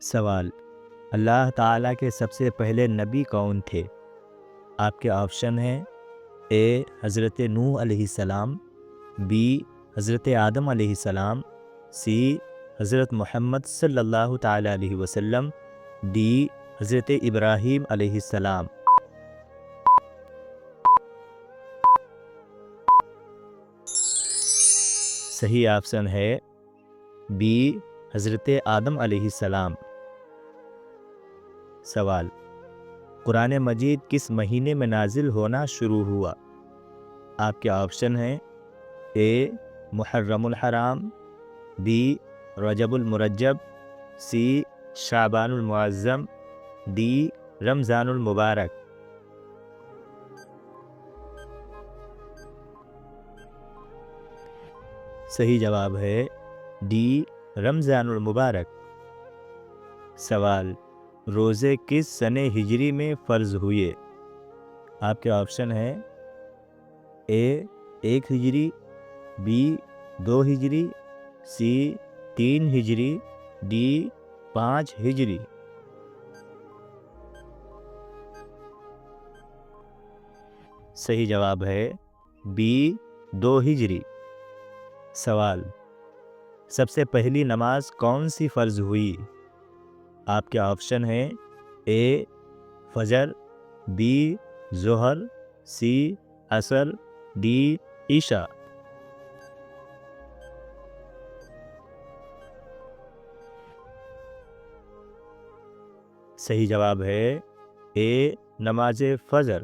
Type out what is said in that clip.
سوال: اللہ تعالیٰ کے سب سے پہلے نبی کون تھے؟ آپ کے آپشن ہیں: اے حضرت نوح علیہ السلام، بی حضرت آدم علیہ السلام، سی حضرت محمد صلی اللہ تعالیٰ علیہ وسلم، ڈی حضرت ابراہیم علیہ السلام۔ صحیح آپشن ہے بی حضرت آدم علیہ السلام۔ سوال: قرآن مجید کس مہینے میں نازل ہونا شروع ہوا؟ آپ کے آپشن ہیں: اے محرم الحرام، be Recep المرجب، C Shaban المعظم، D رمضان المبارک۔ صحیح جواب ہے ڈی رمضان المبارک۔ سوال: روزے کس سن ہجری میں فرض ہوئے؟ آپ کے آپشن ہیں: اے 1 ہجری، بی 2 ہجری، سی 3 ہجری، ڈی 5 ہجری۔ صحیح جواب ہے بی 2 ہجری۔ سوال: سب سے پہلی نماز کون سی فرض ہوئی؟ آپ کے آپشن ہیں: اے فجر، بی ظہر، سی عصر، ڈی عشاء۔ صحیح جواب ہے اے نماز فجر۔